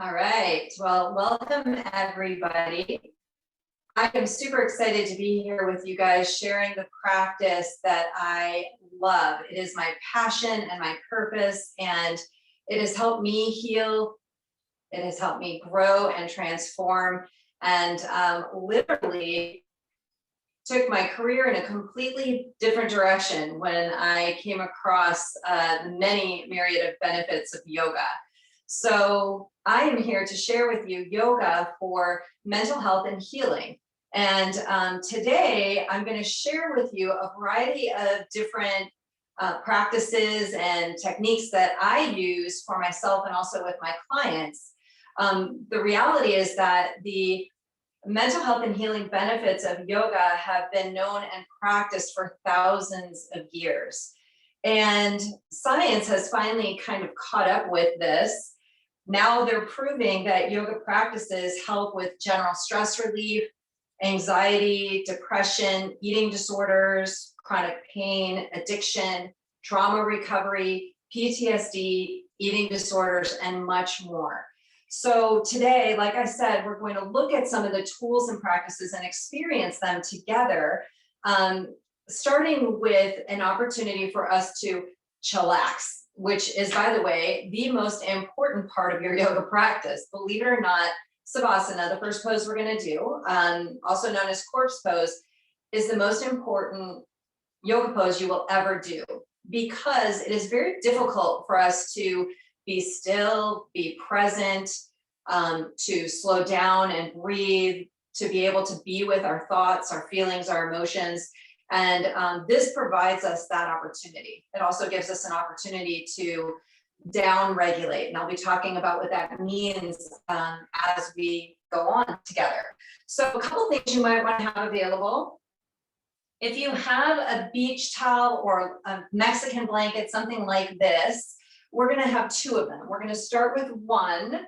All right. Well, welcome everybody. I am super excited to be here with you guys, sharing the practice that I love. It is my passion and my purpose, and it has helped me heal. It has helped me grow and transform, and literally took my career in a completely different direction when I came across the many myriad of benefits of yoga. So I am here to share with you yoga for mental health and healing. And today I'm going to share with you a variety of different practices and techniques that I use for myself and also with my clients. The reality is that the mental health and healing benefits of yoga have been known and practiced for thousands of years. And science has finally kind of caught up with this. Now they're proving that yoga practices help with general stress relief, anxiety, depression, eating disorders, chronic pain, addiction, trauma recovery, PTSD, eating disorders, and much more. So today, like I said, we're going to look at some of the tools and practices and experience them together, starting with an opportunity for us to chillax, which is, by the way, the most important part of your yoga practice. Believe it or not, Savasana, the first pose we're going to do, also known as corpse pose, is the most important yoga pose you will ever do, because it is very difficult for us to be still, be present, to slow down and breathe, to be able to be with our thoughts, our feelings, our emotions. And this provides us that opportunity. It also gives us an opportunity to down regulate. And I'll be talking about what that means as we go on together. So a couple things you might want to have available. If you have a beach towel or a Mexican blanket, something like this, we're going to have two of them. We're going to start with one,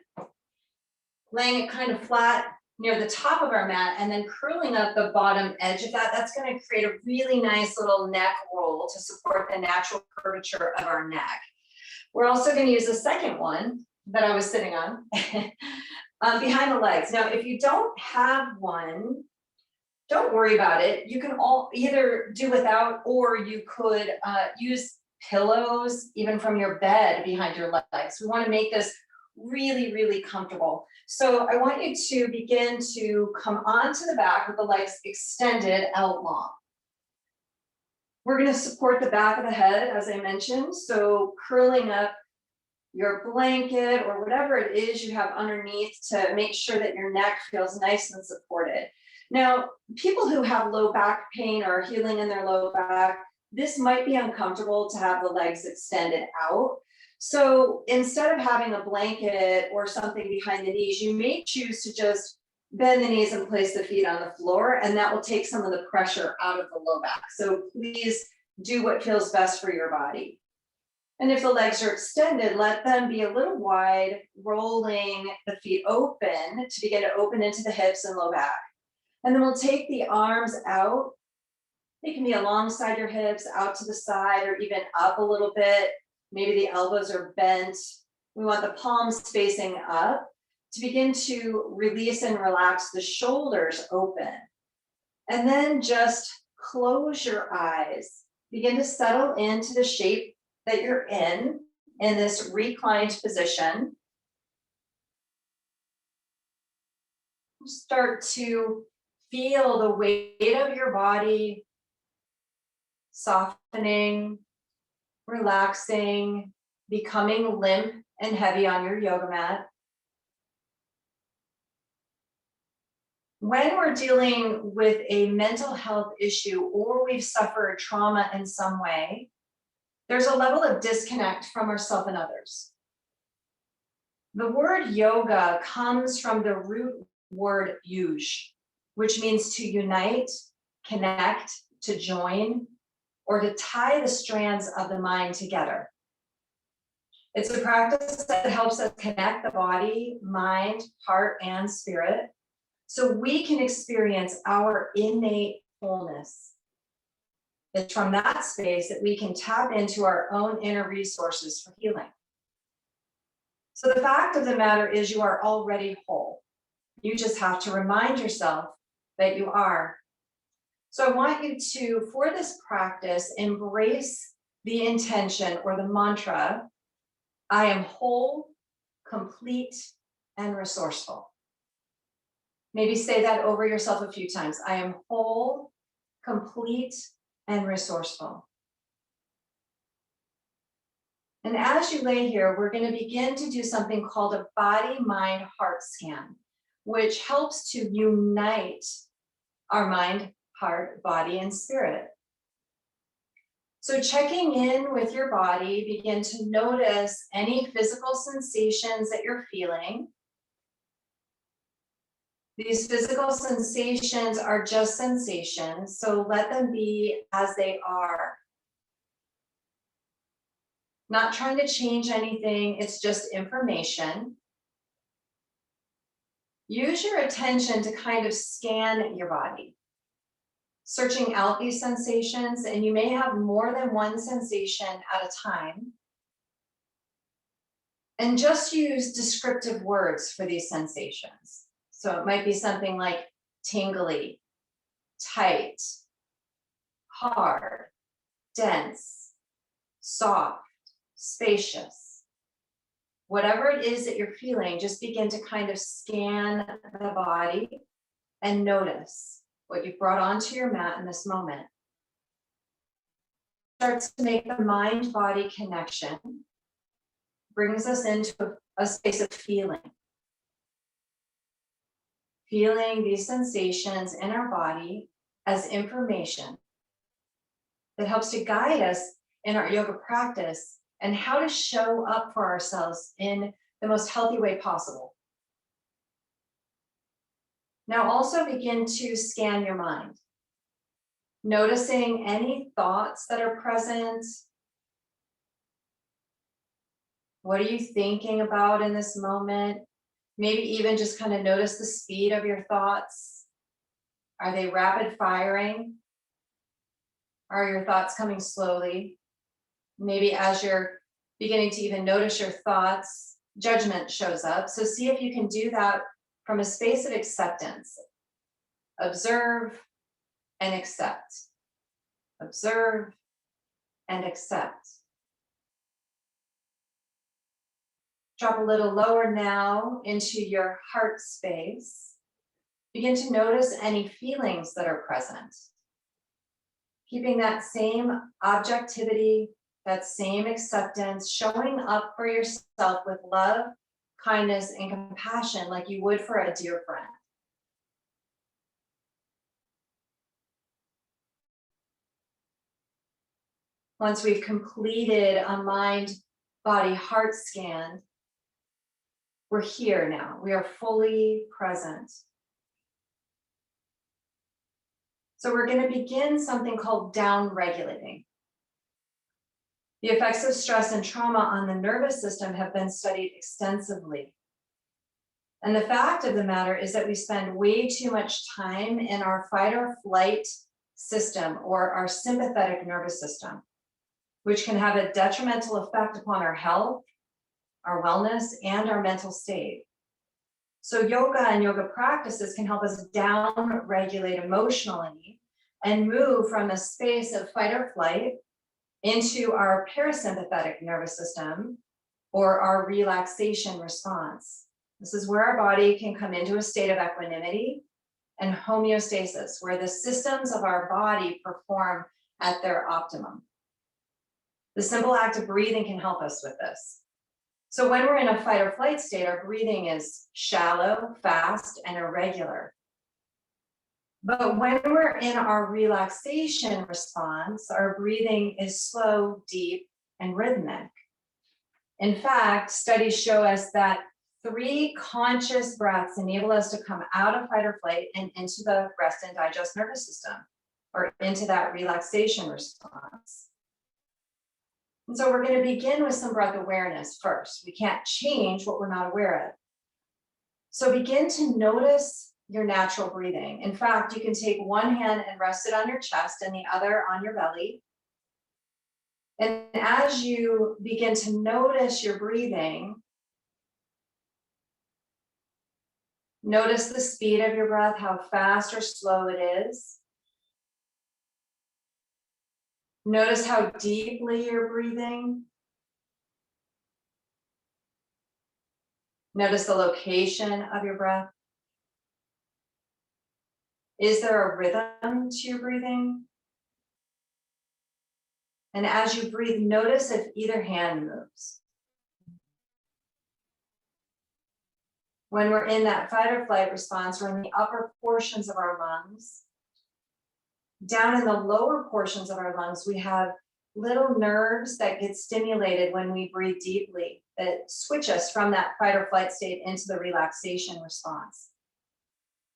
laying it kind of flat near the top of our mat and then curling up the bottom edge of that. That's going to create a really nice little neck roll to support the natural curvature of our neck. We're also going to use the second one that I was sitting on behind the legs. Now, if you don't have one, don't worry about it. You can all either do without, or you could use pillows even from your bed behind your legs. We want to make this really, really comfortable. So I want you to begin to come onto the back with the legs extended out long. We're going to support the back of the head, as I mentioned. So curling up your blanket or whatever it is you have underneath to make sure that your neck feels nice and supported. Now, people who have low back pain or healing in their low back, this might be uncomfortable to have the legs extended out. So instead of having a blanket or something behind the knees, you may choose to just bend the knees and place the feet on the floor, and that will take some of the pressure out of the low back. So please do what feels best for your body. And if the legs are extended, let them be a little wide, rolling the feet open to begin to open into the hips and low back. And then we'll take the arms out. They can be alongside your hips, out to the side, or even up a little bit. Maybe the elbows are bent. We want the palms facing up to begin to release and relax the shoulders open. And then just close your eyes. Begin to settle into the shape that you're in this reclined position. Start to feel the weight of your body softening, relaxing, becoming limp and heavy on your yoga mat. When we're dealing with a mental health issue or we've suffered trauma in some way, there's a level of disconnect from ourselves and others. The word yoga comes from the root word yuj, which means to unite, connect, to join, or to tie the strands of the mind together. It's a practice that helps us connect the body, mind, heart, and spirit, so we can experience our innate wholeness. It's from that space that we can tap into our own inner resources for healing. So the fact of the matter is you are already whole. You just have to remind yourself that you are. So I want you to, for this practice, embrace the intention or the mantra, I am whole, complete, and resourceful. Maybe say that over yourself a few times. I am whole, complete, and resourceful. And as you lay here, we're going to begin to do something called a body, mind, heart scan, which helps to unite our mind, heart, body, and spirit. So checking in with your body, begin to notice any physical sensations that you're feeling. These physical sensations are just sensations, so let them be as they are. Not trying to change anything, it's just information. Use your attention to kind of scan your body, searching out these sensations, and you may have more than one sensation at a time. And just use descriptive words for these sensations. So it might be something like tingly, tight, hard, dense, soft, spacious. Whatever it is that you're feeling, just begin to kind of scan the body and notice what you've brought onto your mat in this moment. Starts to make the mind-body connection, brings us into a space of feeling. Feeling these sensations in our body as information that helps to guide us in our yoga practice and how to show up for ourselves in the most healthy way possible. Now also begin to scan your mind, noticing any thoughts that are present. What are you thinking about in this moment? Maybe even just kind of notice the speed of your thoughts. Are they rapid firing? Are your thoughts coming slowly? Maybe as you're beginning to even notice your thoughts, judgment shows up. So see if you can do that from a space of acceptance. Observe and accept. Observe and accept. Drop a little lower now into your heart space. Begin to notice any feelings that are present. Keeping that same objectivity, that same acceptance, showing up for yourself with love, kindness, and compassion like you would for a dear friend. Once we've completed a mind, body, heart scan, we're here now. We are fully present. So we're going to begin something called down regulating. The effects of stress and trauma on the nervous system have been studied extensively. And the fact of the matter is that we spend way too much time in our fight or flight system or our sympathetic nervous system, which can have a detrimental effect upon our health, our wellness, and our mental state. So yoga and yoga practices can help us down regulate emotionally and move from a space of fight or flight into our parasympathetic nervous system or our relaxation response. This is where our body can come into a state of equanimity and homeostasis, where the systems of our body perform at their optimum. The simple act of breathing can help us with this. So when we're in a fight or flight state, our breathing is shallow, fast, and irregular. But when we're in our relaxation response, our breathing is slow, deep, and rhythmic. In fact, studies show us that 3 conscious breaths enable us to come out of fight or flight and into the rest and digest nervous system, or into that relaxation response. And so we're going to begin with some breath awareness first. We can't change what we're not aware of. So begin to notice your natural breathing. In fact, you can take one hand and rest it on your chest and the other on your belly. And as you begin to notice your breathing, Notice the speed of your breath, how fast or slow it is. Notice how deeply you're breathing. Notice the location of your breath. Is there a rhythm to your breathing? And as you breathe, notice if either hand moves. When we're in that fight or flight response, we're in the upper portions of our lungs. Down in the lower portions of our lungs, we have little nerves that get stimulated when we breathe deeply, that switch us from that fight or flight state into the relaxation response.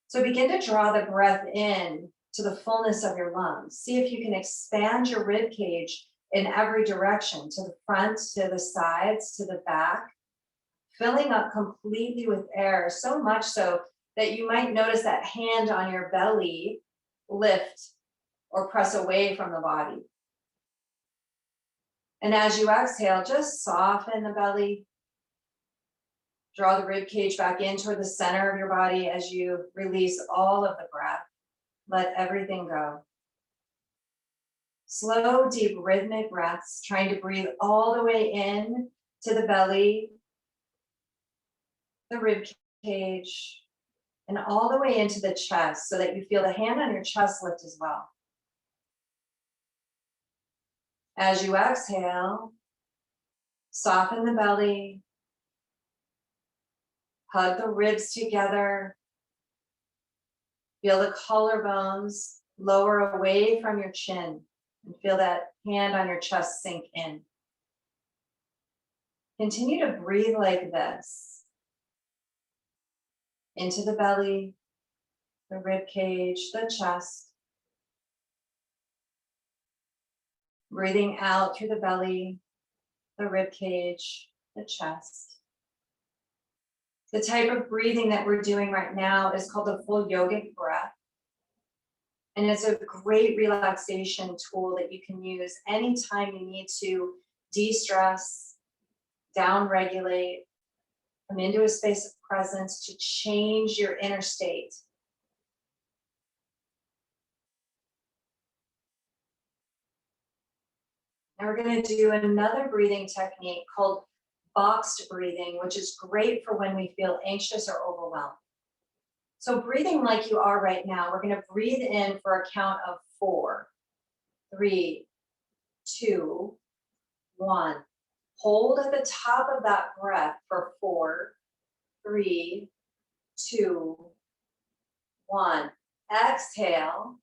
So begin to draw the breath in to the fullness of your lungs. See if you can expand your rib cage in every direction, to the front, to the sides, to the back, filling up completely with air, so much so that you might notice that hand on your belly lift or press away from the body. And as you exhale, just soften the belly. Draw the rib cage back in toward the center of your body as you release all of the breath. Let everything go. Slow, deep, rhythmic breaths, trying to breathe all the way in to the belly, the rib cage, and all the way into the chest so that you feel the hand on your chest lift as well. As you exhale, soften the belly, hug the ribs together, feel the collarbones lower away from your chin, and feel that hand on your chest sink in. Continue to breathe like this. Into the belly, the rib cage, the chest. Breathing out through the belly, the rib cage, the chest. The type of breathing that we're doing right now is called the full yogic breath. And it's a great relaxation tool that you can use anytime you need to de-stress, down-regulate, come into a space of presence to change your inner state. Now we're going to do another breathing technique called boxed breathing, which is great for when we feel anxious or overwhelmed. So breathing like you are right now, we're going to breathe in for a count of 4, 3, 2, 1. Hold at the top of that breath for 4, 3, 2, 1. Exhale,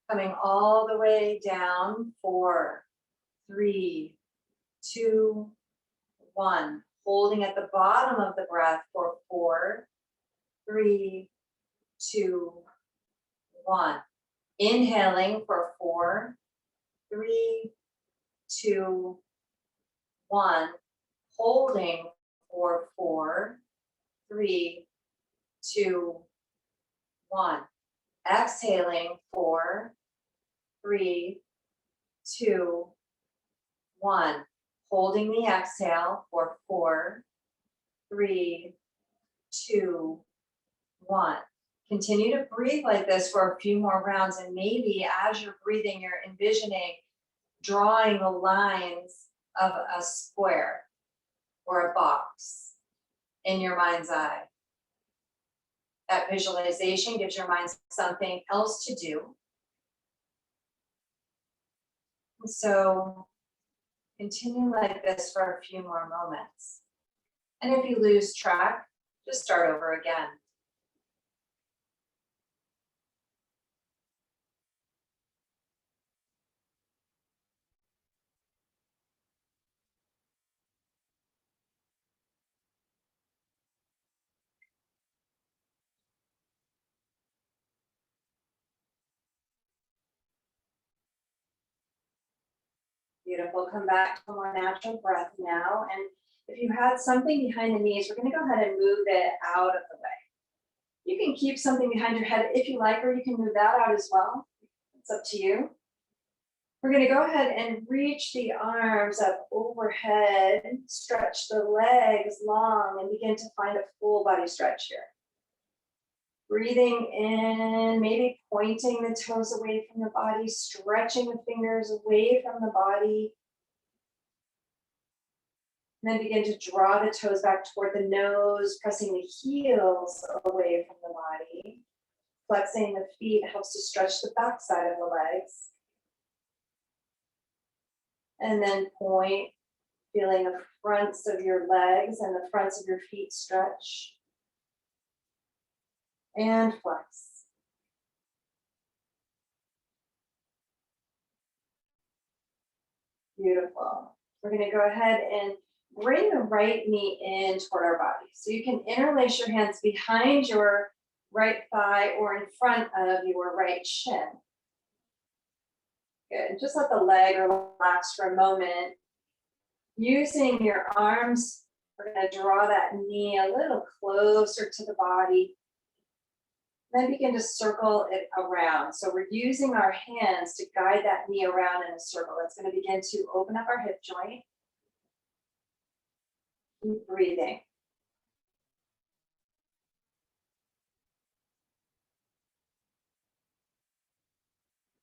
coming all the way down, 4, 3, 2, 1. Holding at the bottom of the breath for 4, 3, 2, 1. Inhaling for 4, 3, 2, 1. Holding for 4, 3, 2, 1. Exhaling 4, 3, 2, 1. Holding the exhale for 4, 3, 2, 1. Continue to breathe like this for a few more rounds, and maybe as you're breathing, you're envisioning drawing the lines of a square or a box in your mind's eye. That visualization gives your mind something else to do. And so continue like this for a few more moments. And if you lose track, just start over again. Beautiful. Come back to a more natural breath now. And if you had something behind the knees, we're going to go ahead and move it out of the way. You can keep something behind your head if you like, or you can move that out as well. It's up to you. We're going to go ahead and reach the arms up overhead, stretch the legs long, and begin to find a full body stretch here. Breathing in, maybe pointing the toes away from the body, stretching the fingers away from the body. And then begin to draw the toes back toward the nose, pressing the heels away from the body. Flexing the feet helps to stretch the back side of the legs. And then point, feeling the fronts of your legs and the fronts of your feet stretch. And flex. Beautiful. We're going to go ahead and bring the right knee in toward our body. So you can interlace your hands behind your right thigh or in front of your right shin. Good. Just let the leg relax for a moment. Using your arms, we're going to draw that knee a little closer to the body. Then begin to circle it around. So we're using our hands to guide that knee around in a circle. That's going to begin to open up our hip joint. Keep breathing.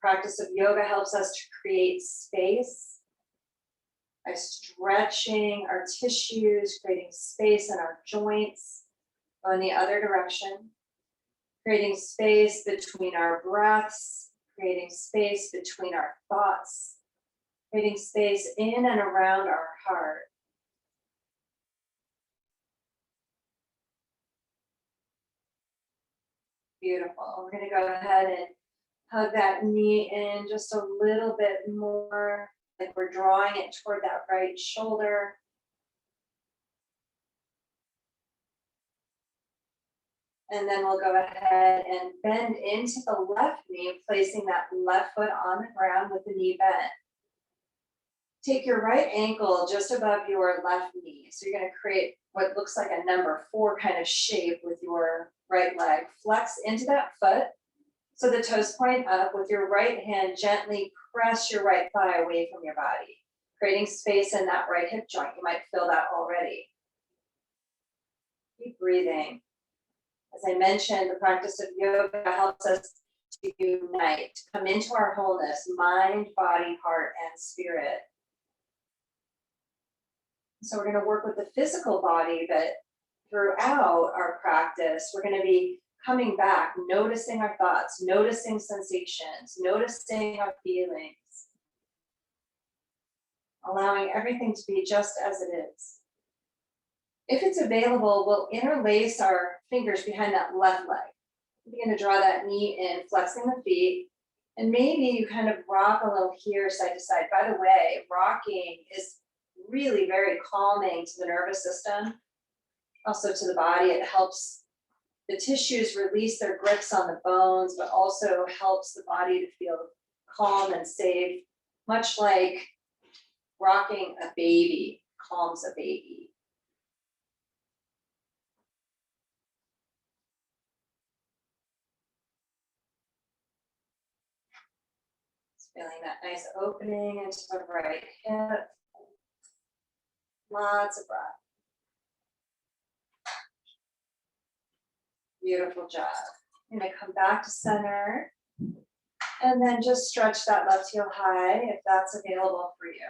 Practice of yoga helps us to create space by stretching our tissues, creating space in our joints. Go in the other direction. Creating space between our breaths, creating space between our thoughts, creating space in and around our heart. Beautiful. We're going to go ahead and hug that knee in just a little bit more, like we're drawing it toward that right shoulder. And then we'll go ahead and bend into the left knee, placing that left foot on the ground with the knee bent. Take your right ankle just above your left knee. So you're going to create what looks like a number 4 kind of shape with your right leg. Flex into that foot so the toes point up. With your right hand, gently press your right thigh away from your body, creating space in that right hip joint. You might feel that already. Keep breathing. As I mentioned, the practice of yoga helps us to unite, come into our wholeness, mind, body, heart, and spirit. So we're going to work with the physical body, but throughout our practice, we're going to be coming back, noticing our thoughts, noticing sensations, noticing our feelings, allowing everything to be just as it is. If it's available, we'll interlace our fingers behind that left leg. Begin to draw that knee in, flexing the feet, and maybe you kind of rock a little here side to side. By the way, rocking is really very calming to the nervous system, also to the body. It helps the tissues release their grips on the bones, but also helps the body to feel calm and safe, much like rocking a baby calms a baby. Feeling that nice opening into the right hip. Lots of breath. Beautiful job. I'm going to come back to center. And then just stretch that left heel high if that's available for you.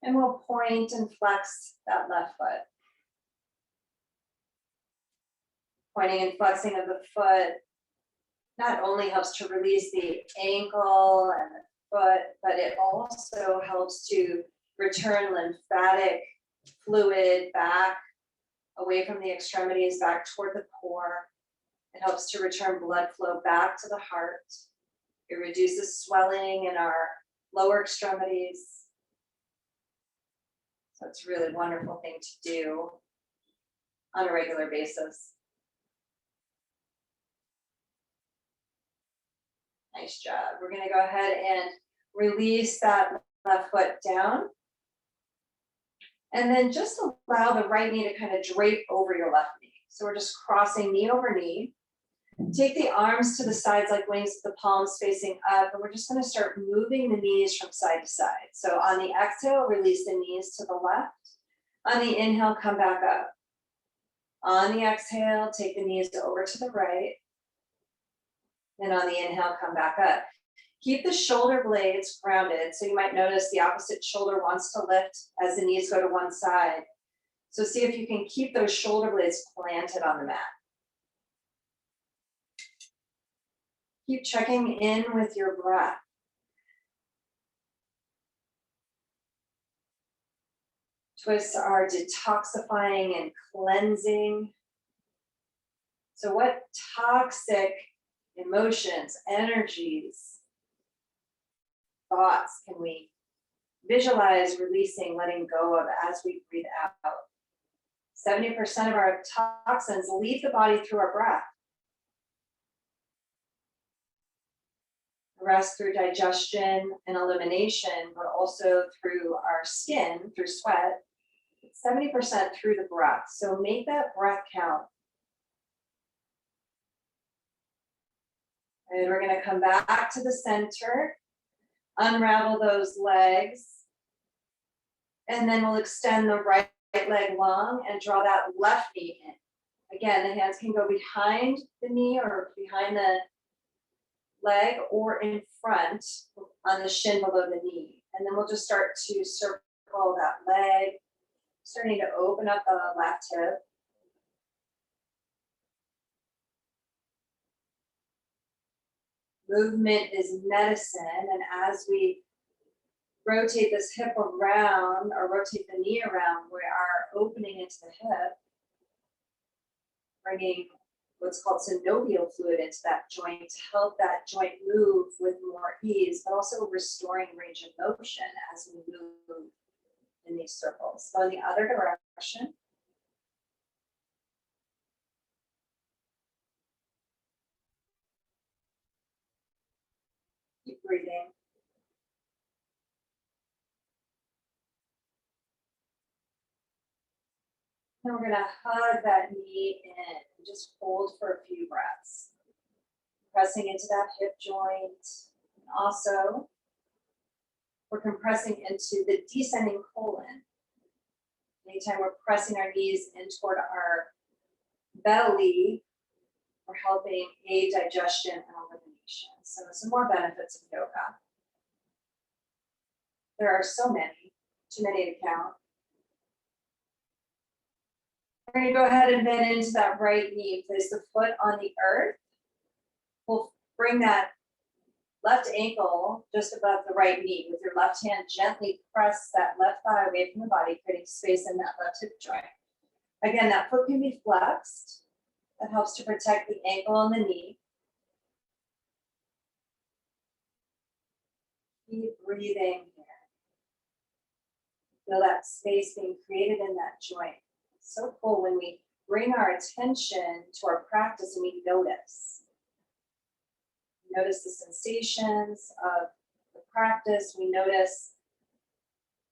And we'll point and flex that left foot. Pointing and flexing of the foot not only helps to release the ankle and the foot, but it also helps to return lymphatic fluid back away from the extremities, back toward the core. It helps to return blood flow back to the heart. It reduces swelling in our lower extremities. So it's a really wonderful thing to do on a regular basis. Nice job. We're going to go ahead and release that left foot down. And then just allow the right knee to kind of drape over your left knee. So we're just crossing knee over knee. Take the arms to the sides like wings, the palms facing up, and we're just going to start moving the knees from side to side. So on the exhale, release the knees to the left. On the inhale, come back up. On the exhale, take the knees over to the right. And on the inhale, come back up. Keep the shoulder blades grounded. So you might notice the opposite shoulder wants to lift as the knees go to one side. So see if you can keep those shoulder blades planted on the mat. Keep checking in with your breath. Twists are detoxifying and cleansing. So what toxic emotions, energies, thoughts can we visualize releasing, letting go of as we breathe out? 70% of our toxins leave the body through our breath. The rest through digestion and elimination, but also through our skin, through sweat. 70% through the breath. So make that breath count. And we're going to come back to the center, unravel those legs, and then we'll extend the right leg long and draw that left knee in. Again, the hands can go behind the knee or behind the leg or in front on the shin below the knee. And then we'll just start to circle that leg, starting to open up the left hip. Movement is medicine, and as we rotate this hip around or rotate the knee around, we are opening into the hip, bringing what's called synovial fluid into that joint to help that joint move with more ease, but also restoring range of motion as we move in these circles. So in the other direction. Keep breathing. And we're going to hug that knee in and just hold for a few breaths. Pressing into that hip joint. And also, we're compressing into the descending colon. Anytime we're pressing our knees in toward our belly, we're helping aid digestion and elimination. So some more benefits of yoga. There are so many, too many to count. We're going to go ahead and bend into that right knee. Place the foot on the earth. We'll bring that left ankle just above the right knee. With your left hand, gently press that left thigh away from the body, creating space in that left hip joint. Again, that foot can be flexed. That helps to protect the ankle and the knee. Keep breathing here. Feel that space being created in that joint. So cool when we bring our attention to our practice and we notice. Notice the sensations of the practice. We notice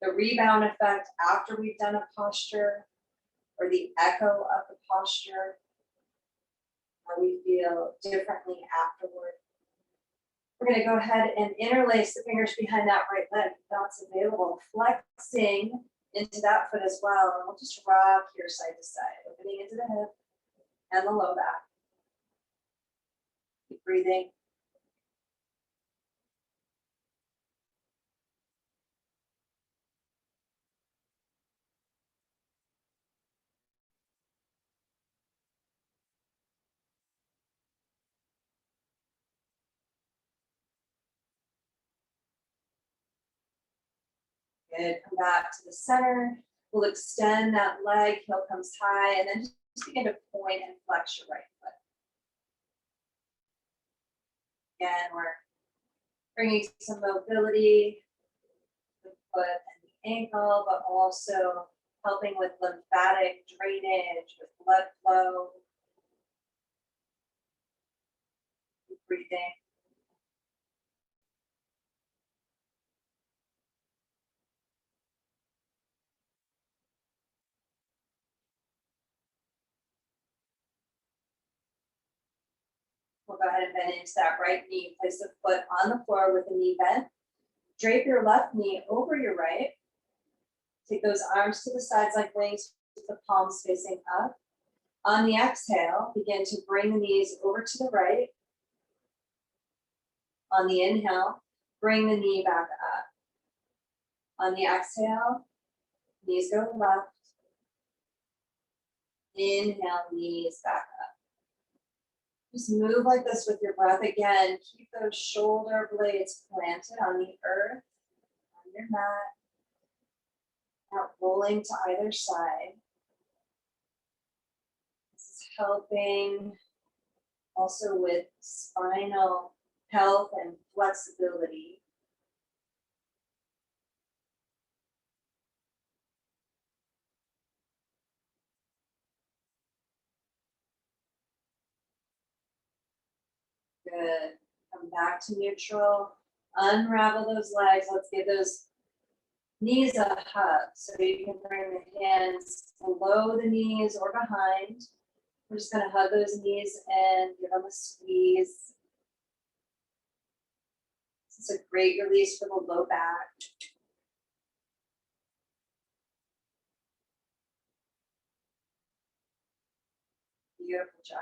the rebound effect after we've done a posture, or the echo of the posture, how we feel differently afterward. We're going to go ahead and interlace the fingers behind that right leg if that's available, flexing into that foot as well. And we'll just rock here side to side, opening into the hip and the low back. Keep breathing. Good. Come back to the center. We'll extend that leg, heel comes high, and then just begin to point and flex your right foot. Again, we're bringing some mobility, the foot and the ankle, but also helping with lymphatic drainage, with blood flow. Keep breathing. We'll go ahead and bend into that right knee. Place the foot on the floor with the knee bent. Drape your left knee over your right. Take those arms to the sides like wings with the palms facing up. On the exhale, begin to bring the knees over to the right. On the inhale, bring the knee back up. On the exhale, knees go left. Inhale, knees back up. Just move like this with your breath again. Keep those shoulder blades planted on the earth, on your mat, not rolling to either side. This is helping also with spinal health and flexibility. Good. Come back to neutral. Unravel those legs. Let's give those knees a hug. So you can bring the hands below the knees or behind. We're just going to hug those knees and give them a squeeze. This is a great release for the low back. Beautiful job.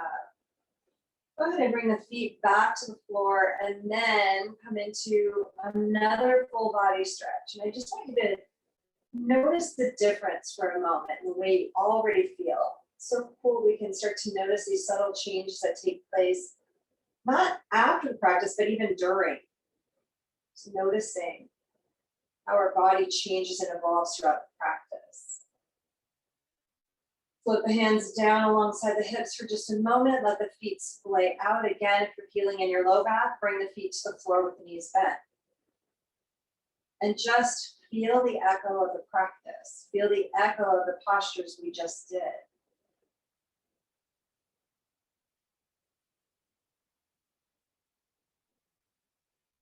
Go ahead and bring the feet back to the floor and then come into another full body stretch. And I just want you to notice the difference for a moment in the way you already feel. It's so cool we can start to notice these subtle changes that take place, not after the practice, but even during. Just noticing how our body changes and evolves throughout the practice. Flip the hands down alongside the hips for just a moment. Let the feet splay out. Again, if you're feeling in your low back, bring the feet to the floor with the knees bent. And just feel the echo of the practice. Feel the echo of the postures we just did.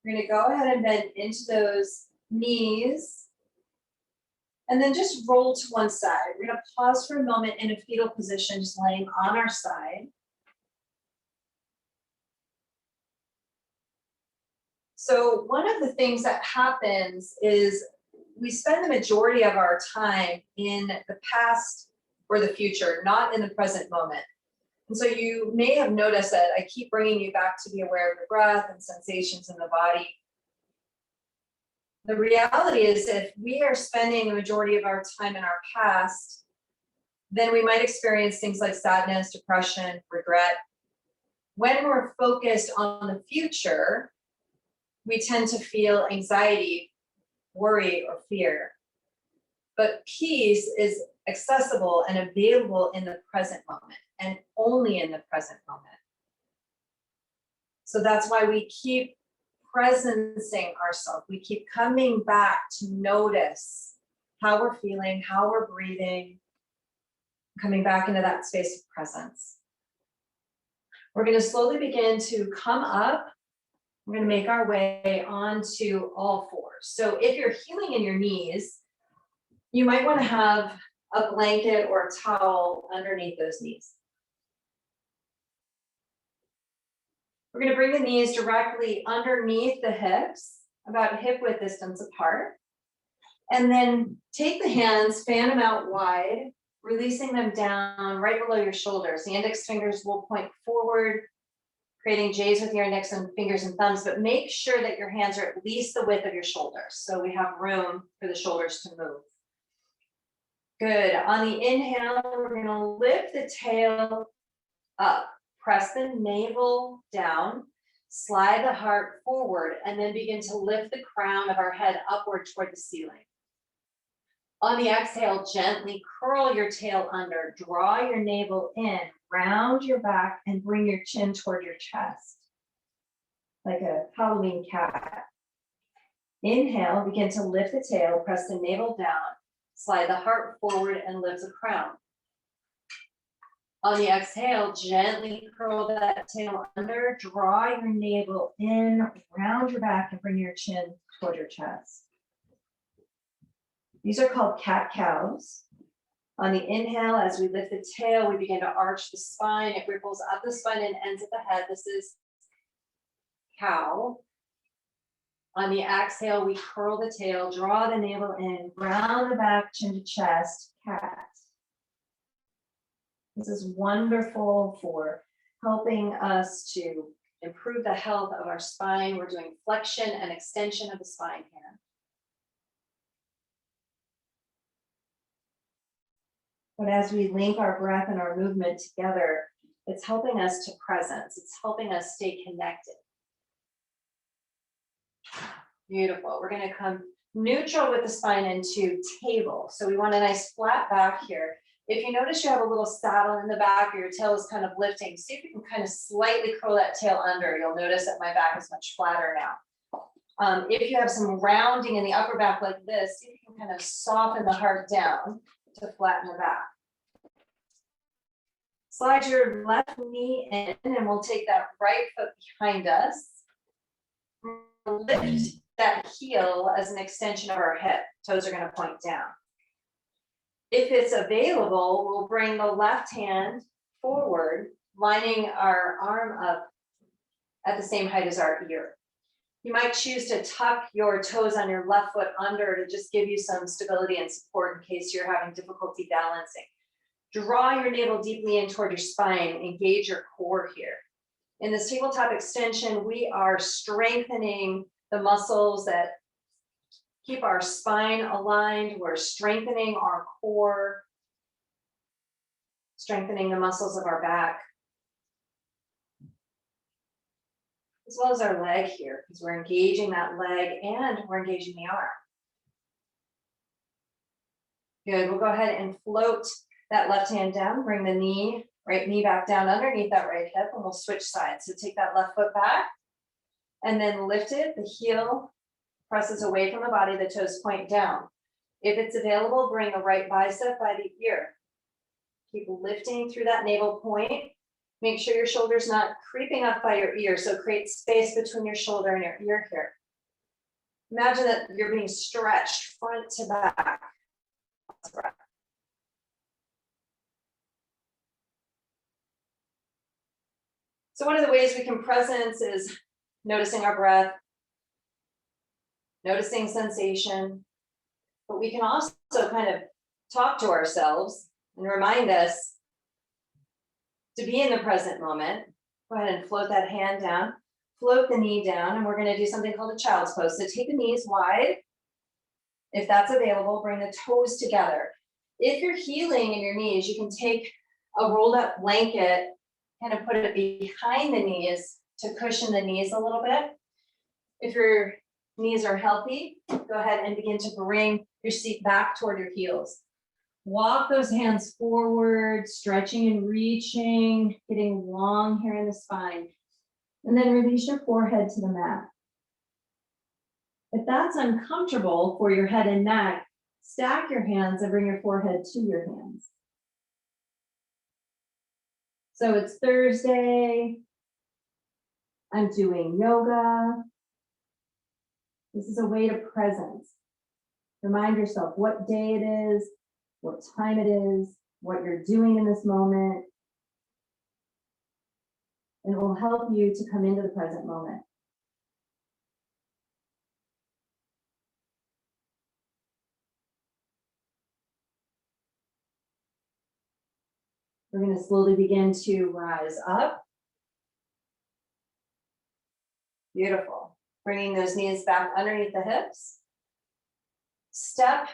We're going to go ahead and bend into those knees. And then just roll to one side. We're going to pause for a moment in a fetal position, just laying on our side. So one of the things that happens is we spend the majority of our time in the past or the future, not in the present moment. And so you may have noticed that I keep bringing you back to be aware of your breath and sensations in the body. The reality is if we are spending the majority of our time in our past, then we might experience things like sadness, depression, regret. When we're focused on the future, we tend to feel anxiety, worry, or fear. But peace is accessible and available in the present moment, and only in the present moment. So that's why we keep presencing ourselves. We keep coming back to notice how we're feeling, how we're breathing, coming back into that space of presence. We're going to slowly begin to come up. We're going to make our way onto all fours. So if you're healing in your knees, you might want to have a blanket or a towel underneath those knees. We're going to bring the knees directly underneath the hips, about hip width distance apart. And then take the hands, fan them out wide, releasing them down right below your shoulders. The index fingers will point forward, creating J's with your index and fingers and thumbs, but make sure that your hands are at least the width of your shoulders, so we have room for the shoulders to move. Good. On the inhale, we're going to lift the tail up. Press the navel down, slide the heart forward, and then begin to lift the crown of our head upward toward the ceiling. On the exhale, gently curl your tail under, draw your navel in, round your back, and bring your chin toward your chest, like a Halloween cat. Inhale, begin to lift the tail, press the navel down, slide the heart forward, and lift the crown. On the exhale, gently curl that tail under, draw your navel in, round your back, and bring your chin toward your chest. These are called cat-cows. On the inhale, as we lift the tail, we begin to arch the spine. It ripples up the spine and ends at the head. This is cow. On the exhale, we curl the tail, draw the navel in, round the back, chin to chest, cat. This is wonderful for helping us to improve the health of our spine. We're doing flexion and extension of the spine here. But as we link our breath and our movement together, it's helping us to presence. It's helping us stay connected. Beautiful. We're going to come neutral with the spine into table. So we want a nice flat back here. If you notice you have a little saddle in the back or your tail is kind of lifting, see if you can kind of slightly curl that tail under. You'll notice that my back is much flatter now. If you have some rounding in the upper back like this, see if you can kind of soften the heart down to flatten the back. Slide your left knee in and we'll take that right foot behind us. Lift that heel as an extension of our hip. Toes are going to point down. If it's available, we'll bring the left hand forward, lining our arm up at the same height as our ear. You might choose to tuck your toes on your left foot under to just give you some stability and support in case you're having difficulty balancing. Draw your navel deeply in toward your spine, engage your core here. In this tabletop extension, we are strengthening the muscles that keep our spine aligned. We're strengthening our core, strengthening the muscles of our back, as well as our leg here, because we're engaging that leg and we're engaging the arm. Good, we'll go ahead and float that left hand down, bring the right knee back down underneath that right hip, and we'll switch sides. So take that left foot back, and then lift it, the heel presses away from the body, the toes point down. If it's available, bring the right bicep by the ear. Keep lifting through that navel point. Make sure your shoulder's not creeping up by your ear, so create space between your shoulder and your ear here. Imagine that you're being stretched front to back. So one of the ways we can presence is noticing our breath, noticing sensation, but we can also kind of talk to ourselves and remind us to be in the present moment. Go ahead and float that hand down, float the knee down, and we're going to do something called a child's pose. So take the knees wide. If that's available, bring the toes together. If you're healing in your knees, you can take a rolled up blanket, kind of put it behind the knees to cushion the knees a little bit. If your knees are healthy, go ahead and begin to bring your seat back toward your heels. Walk those hands forward, stretching and reaching, getting long here in the spine. And then release your forehead to the mat. If that's uncomfortable for your head and neck, stack your hands and bring your forehead to your hands. So it's Thursday. I'm doing yoga. This is a way to presence. Remind yourself what day it is, what time it is, what you're doing in this moment. And it will help you to come into the present moment. We're going to slowly begin to rise up. Beautiful. Bringing those knees back underneath the hips. Step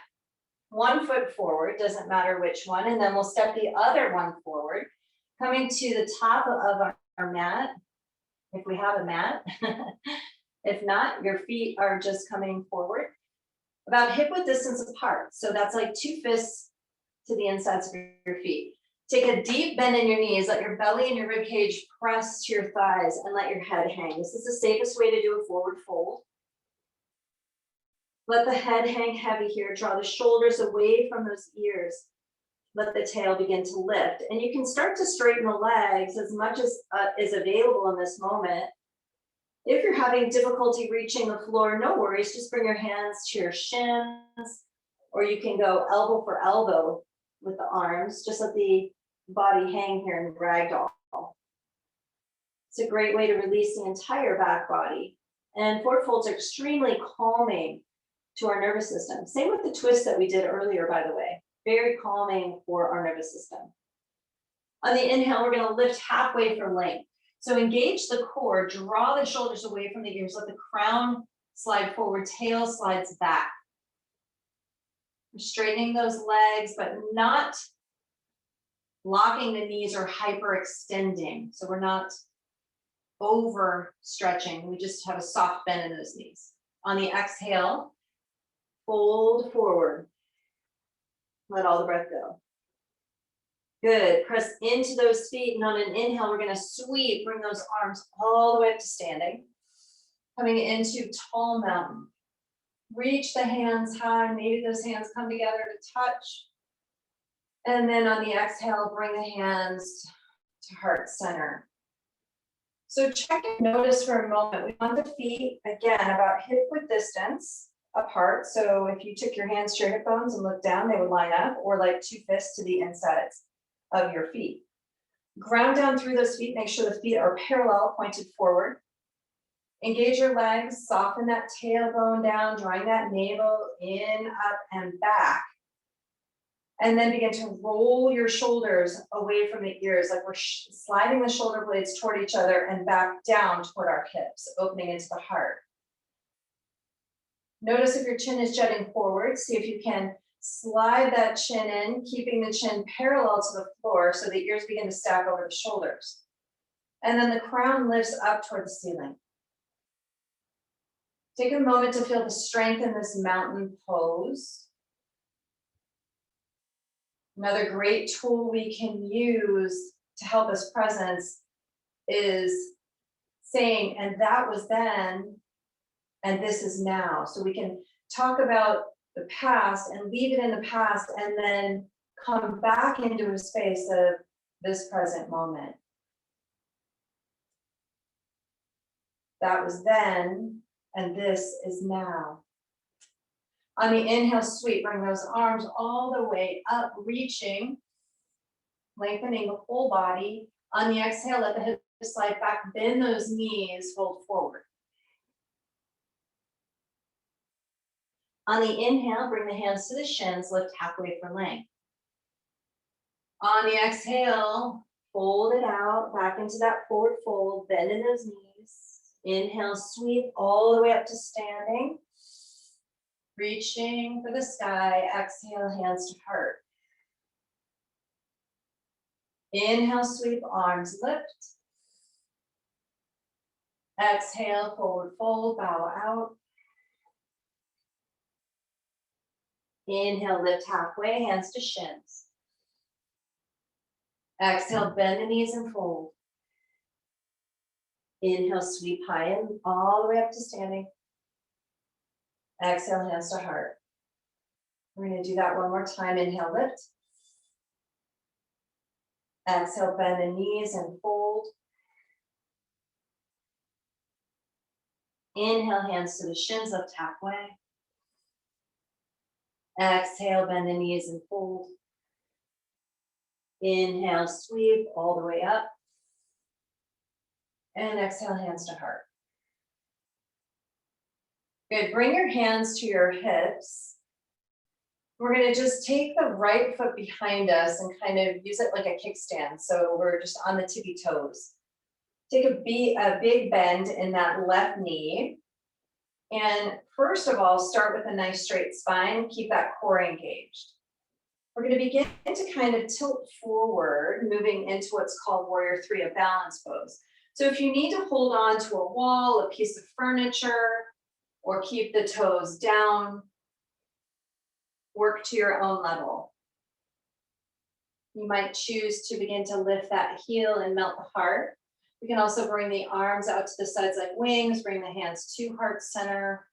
one foot forward, doesn't matter which one, and then we'll step the other one forward, coming to the top of our mat, if we have a mat. If not, your feet are just coming forward, about hip width distance apart. So that's like 2 fists to the insides of your feet. Take a deep bend in your knees, let your belly and your rib cage press to your thighs and let your head hang. This is the safest way to do a forward fold. Let the head hang heavy here. Draw the shoulders away from those ears. Let the tail begin to lift. And you can start to straighten the legs as much as is available in this moment. If you're having difficulty reaching the floor, no worries. Just bring your hands to your shins, or you can go elbow for elbow with the arms. Just let the body hang here in ragdoll. It's a great way to release the entire back body. And forward folds are extremely calming to our nervous system. Same with the twist that we did earlier, by the way. Very calming for our nervous system. On the inhale, we're going to lift halfway for length. So engage the core, draw the shoulders away from the ears, let the crown slide forward, tail slides back. We're straightening those legs, but not locking the knees or hyperextending. So we're not over stretching. We just have a soft bend in those knees. On the exhale, fold forward. Let all the breath go. Good. Press into those feet, and on an inhale, we're going to sweep, bring those arms all the way up to standing. Coming into tall mountain. Reach the hands high. Maybe those hands come together to touch. And then on the exhale, bring the hands to heart center. So check and notice for a moment. We want the feet, again, about hip width distance apart. So if you took your hands to your hip bones and looked down, they would line up, or like two fists to the insides of your feet. Ground down through those feet. Make sure the feet are parallel, pointed forward. Engage your legs, soften that tailbone down, drawing that navel in, up, and back. And then begin to roll your shoulders away from the ears, like we're sliding the shoulder blades toward each other and back down toward our hips, opening into the heart. Notice if your chin is jutting forward. See if you can slide that chin in, keeping the chin parallel to the floor so the ears begin to stack over the shoulders. And then the crown lifts up toward the ceiling. Take a moment to feel the strength in this mountain pose. Another great tool we can use to help us presence is saying, and that was then, and this is now. So we can talk about the past and leave it in the past and then come back into a space of this present moment. That was then, and this is now. On the inhale, sweep, bring those arms all the way up, reaching, lengthening the whole body. On the exhale, let the hips slide back, bend those knees, fold forward. On the inhale, bring the hands to the shins, lift halfway for length. On the exhale, fold it out, back into that forward fold, bend in those knees. Inhale, sweep all the way up to standing. Reaching for the sky, exhale, hands to heart. Inhale, sweep, arms lift. Exhale, forward fold, bow out. Inhale, lift halfway, hands to shins. Exhale, bend the knees and fold. Inhale, sweep high and all the way up to standing. Exhale, hands to heart. We're going to do that one more time. Inhale, lift. Exhale, bend the knees and fold. Inhale, hands to the shins, lift halfway. Exhale, bend the knees and fold. Inhale, sweep all the way up. And exhale, hands to heart. Good, bring your hands to your hips. We're gonna just take the right foot behind us and kind of use it like a kickstand. So we're just on the tippy toes. Take a big bend in that left knee. And first of all, start with a nice straight spine, keep that core engaged. We're gonna begin to kind of tilt forward, moving into what's called Warrior 3, a balance pose. So if you need to hold on to a wall, a piece of furniture, or keep the toes down, work to your own level. You might choose to begin to lift that heel and melt the heart. We can also bring the arms out to the sides like wings, bring the hands to heart center,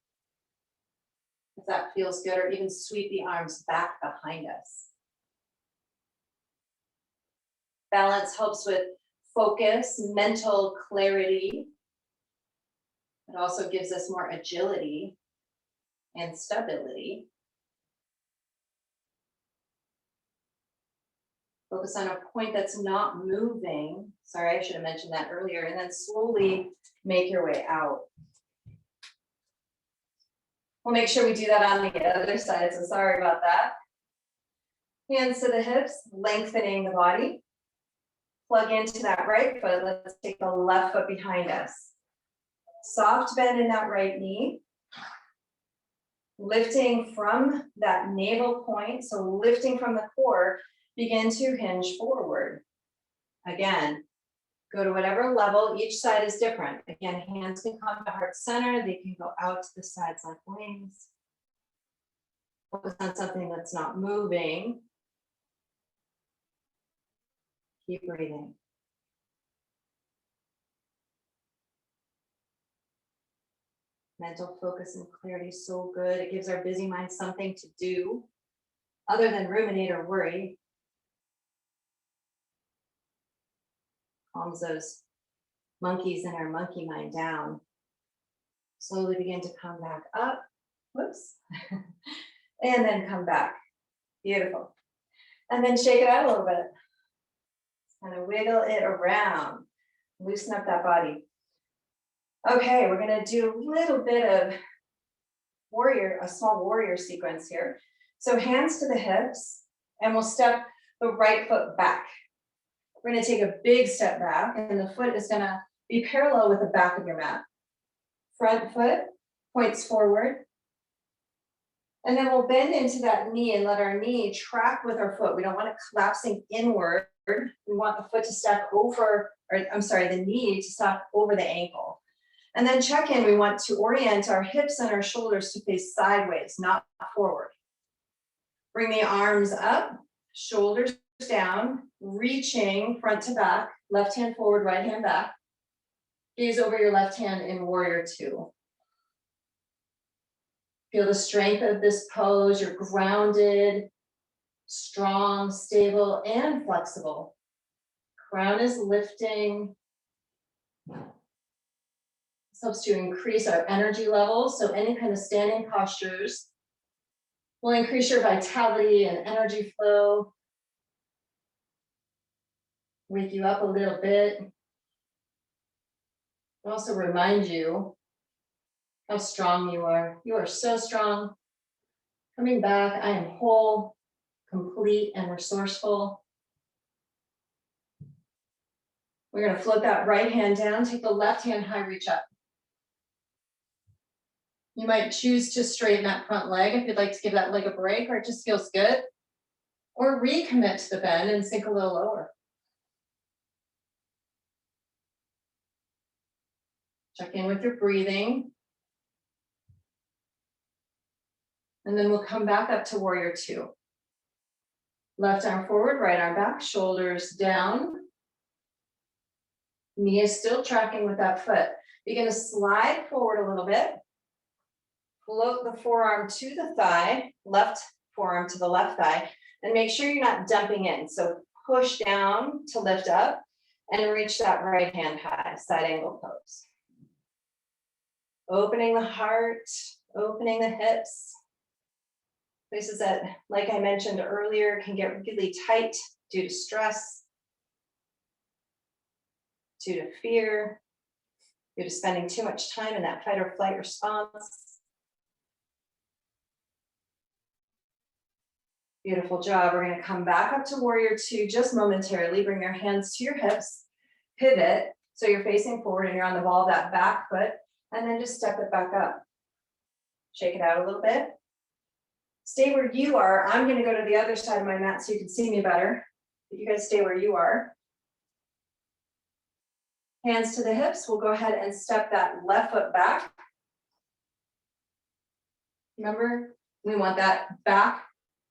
if that feels good, or even sweep the arms back behind us. Balance helps with focus, mental clarity. It also gives us more agility and stability. Focus on a point that's not moving. Sorry, I should have mentioned that earlier. And then slowly make your way out. We'll make sure we do that on the other side, so sorry about that. Hands to the hips, lengthening the body. plug into that right foot. Let's take the left foot behind us. Soft bend in that right knee. Lifting from that navel point, so lifting from the core, begin to hinge forward. Again, go to whatever level, each side is different. Again, hands can come to heart center, they can go out to the sides like wings. Focus on something that's not moving. Keep breathing. Mental focus and clarity is so good. It gives our busy mind something to do other than ruminate or worry. Calms those monkeys in our monkey mind down. Slowly begin to come back up. Whoops. And then come back. Beautiful. And then shake it out a little bit. Kind of wiggle it around. Loosen up that body. Okay, we're going to do a little bit of a small warrior sequence here. So hands to the hips, and we'll step the right foot back. We're going to take a big step back, and the foot is going to be parallel with the back of your mat. Front foot points forward. And then we'll bend into that knee and let our knee track with our foot. We don't want it collapsing inward. We want the foot to stack over, the knee to stack over the ankle. And then check in, we want to orient our hips and our shoulders to face sideways, not forward. Bring the arms up, shoulders down, reaching front to back, left hand forward, right hand back. Gaze over your left hand in warrior two. Feel the strength of this pose. You're grounded, strong, stable, and flexible. Crown is lifting. This helps to increase our energy levels. So any kind of standing postures will increase your vitality and energy flow. Wake you up a little bit. Also remind you how strong you are. You are so strong. Coming back, I am whole, complete, and resourceful. We're going to float that right hand down. Take the left hand high, reach up. You might choose to straighten that front leg if you'd like to give that leg a break, or it just feels good. Or recommit to the bend and sink a little lower. Check in with your breathing. And then we'll come back up to warrior two. Left arm forward, right arm back, shoulders down. Knee is still tracking with that foot. Begin to slide forward a little bit. Float the forearm to the thigh, left forearm to the left thigh, and make sure you're not dumping in. So push down to lift up and reach that right hand high, side angle pose. Opening the heart, opening the hips. Places that, like I mentioned earlier, can get really tight due to stress, due to fear, due to spending too much time in that fight or flight response. Beautiful job. We're going to come back up to warrior two just momentarily. Bring your hands to your hips, pivot. So you're facing forward and you're on the ball of that back foot, and then just step it back up. Shake it out a little bit. Stay where you are. I'm going to go to the other side of my mat so you can see me better. But you guys stay where you are. Hands to the hips. We'll go ahead and step that left foot back. Remember, we want that back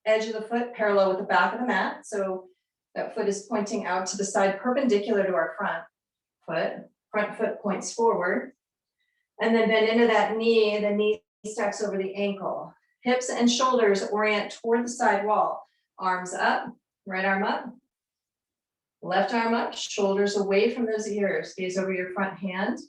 edge of the foot parallel with the back of the mat. So that foot is pointing out to the side perpendicular to our front foot. Front foot points forward. And then bend into that knee. The knee stacks over the ankle. Hips and shoulders orient toward the side wall. Arms up, right arm up. Left arm up, shoulders away from those ears. Gaze over your front hand.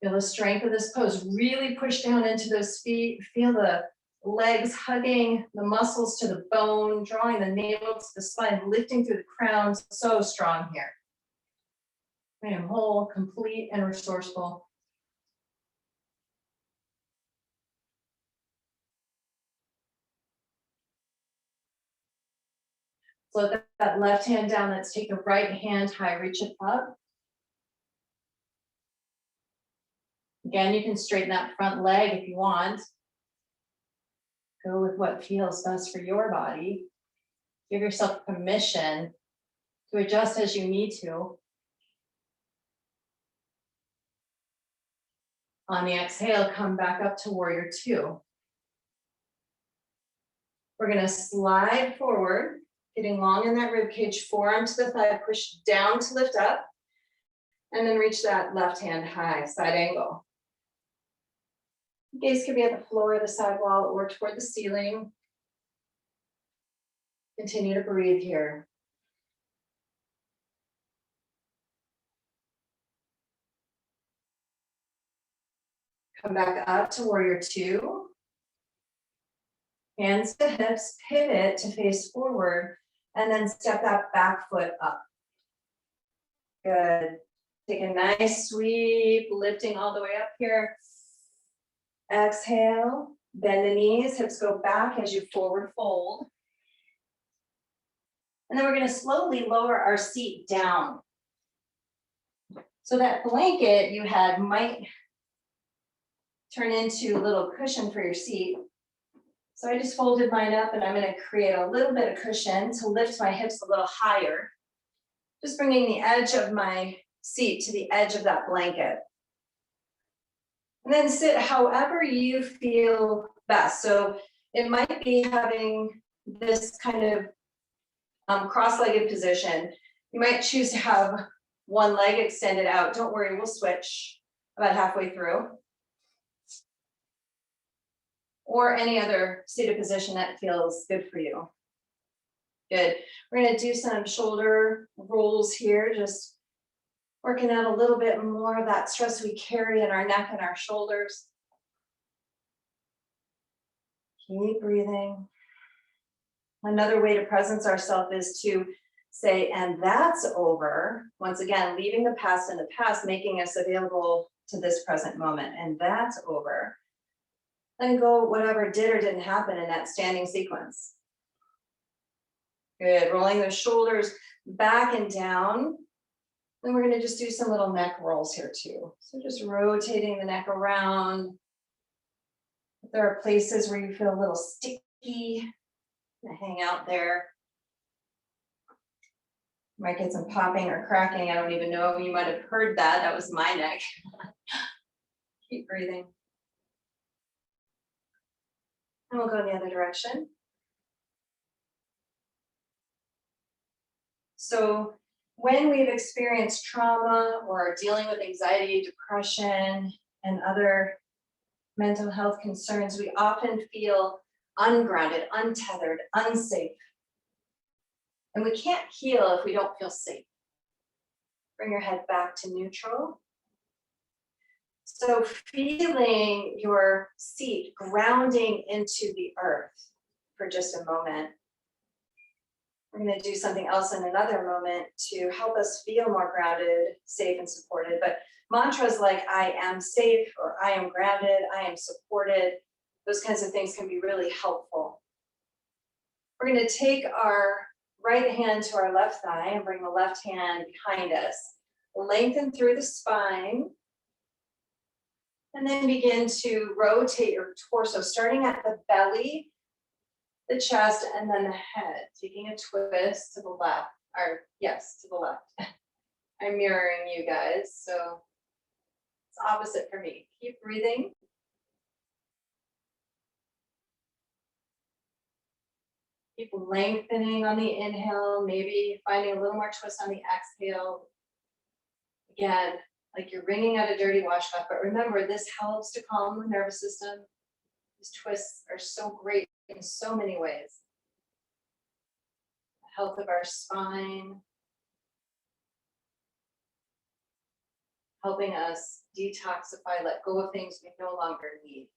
Feel the strength of this pose. Really push down into those feet. Feel the legs hugging the muscles to the bone, drawing the navel to the spine, lifting through the crown. So strong here. I am whole, complete, and resourceful. Float that left hand down. Let's take the right hand high, reach it up. Again, you can straighten that front leg if you want. Go with what feels best for your body. Give yourself permission to adjust as you need to. On the exhale, come back up to warrior two. We're going to slide forward, getting long in that rib cage, forearm to the thigh, push down to lift up, and then reach that left hand high, side angle. Gaze could be at the floor, the side wall, or toward the ceiling. Continue to breathe here. Come back up to warrior two. Hands to hips, pivot to face forward, and then step that back foot up. Good. Take a nice sweep, lifting all the way up here. Exhale, bend the knees, hips go back as you forward fold. And then we're going to slowly lower our seat down. So that blanket you had might turn into a little cushion for your seat. So I just folded mine up and I'm going to create a little bit of cushion to lift my hips a little higher. Just bringing the edge of my seat to the edge of that blanket. And then sit however you feel best. So it might be having this kind of cross-legged position. You might choose to have one leg extended out. Don't worry, we'll switch about halfway through. Or any other seated position that feels good for you. Good. We're going to do some shoulder rolls here, just working out a little bit more of that stress we carry in our neck and our shoulders. Keep breathing. Another way to presence ourselves is to say, and that's over. Once again, leaving the past in the past, making us available to this present moment. And that's over. Then go whatever did or didn't happen in that standing sequence. Good. Rolling those shoulders back and down. Then we're going to just do some little neck rolls here too. So just rotating the neck around. If there are places where you feel a little sticky, hang out there. Might get some popping or cracking. I don't even know. You might have heard that. That was my neck. Keep breathing. And we'll go in the other direction. So when we've experienced trauma or are dealing with anxiety, depression, and other mental health concerns, we often feel ungrounded, untethered, unsafe. And we can't heal if we don't feel safe. Bring your head back to neutral. So feeling your seat grounding into the earth for just a moment. We're going to do something else in another moment to help us feel more grounded, safe, and supported. But mantras like I am safe or I am grounded, I am supported, those kinds of things can be really helpful. We're going to take our right hand to our left thigh and bring the left hand behind us. Lengthen through the spine. And then begin to rotate your torso, starting at the belly, the chest, and then the head. Taking a twist to the left, or yes, to the left. I'm mirroring you guys, so it's opposite for me. Keep breathing. Keep lengthening on the inhale, maybe finding a little more twist on the exhale. Again, like you're wringing out a dirty washcloth, but remember, this helps to calm the nervous system. These twists are so great in so many ways. The health of our spine, helping us detoxify, let go of things we no longer need.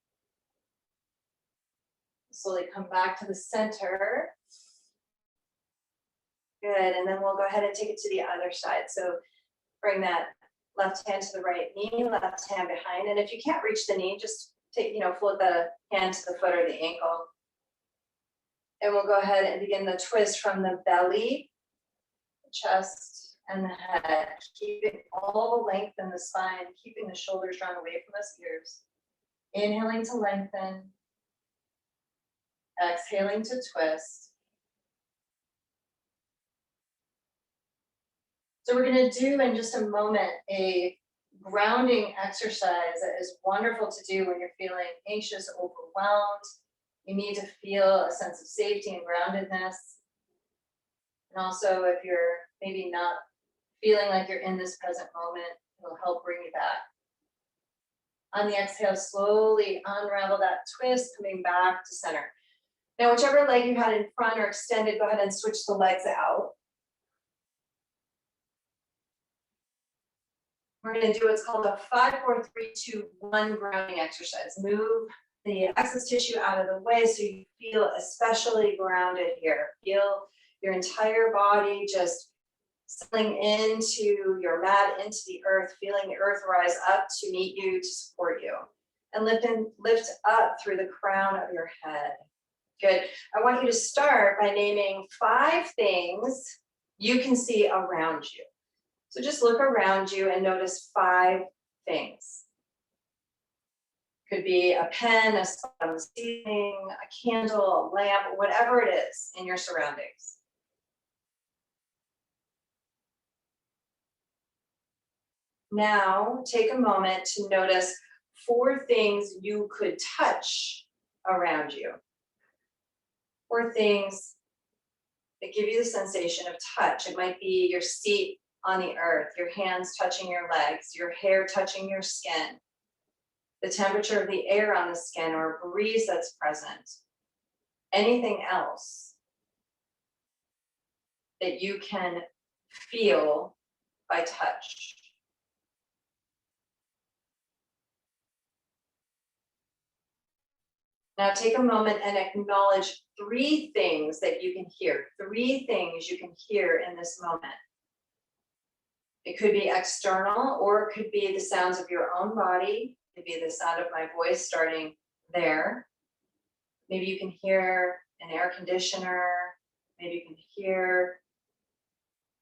Slowly come back to the center. Good, and then we'll go ahead and take it to the other side. So bring that left hand to the right knee, left hand behind. And if you can't reach the knee, just take, float the hand to the foot or the ankle. And we'll go ahead and begin the twist from the belly, the chest, and the head, keeping all the length in the spine, keeping the shoulders drawn away from us ears. Inhaling to lengthen, exhaling to twist. So we're going to do in just a moment a grounding exercise that is wonderful to do when you're feeling anxious, overwhelmed. You need to feel a sense of safety and groundedness. And also, if you're maybe not feeling like you're in this present moment, it'll help bring you back. On the exhale, slowly unravel that twist, coming back to center. Now, whichever leg you had in front or extended, go ahead and switch the legs out. We're going to do what's called a 5, 4, 3, 2, 1 grounding exercise. Move the excess tissue out of the way so you feel especially grounded here. Feel your entire body just settling into your mat, into the earth, feeling the earth rise up to meet you, to support you. And lift up through the crown of your head. Good. I want you to start by naming 5 things you can see around you. So just look around you and notice 5 things. Could be a pen, a spot on the ceiling, a candle, a lamp, whatever it is in your surroundings. Now, take a moment to notice 4 things you could touch around you. 4 things that give you the sensation of touch. It might be your seat on the earth, your hands touching your legs, your hair touching your skin, the temperature of the air on the skin or a breeze that's present. Anything else that you can feel by touch. Now take a moment and acknowledge 3 things that you can hear. 3 things you can hear in this moment. It could be external, or it could be the sounds of your own body. It could be the sound of my voice starting there. Maybe you can hear an air conditioner. Maybe you can hear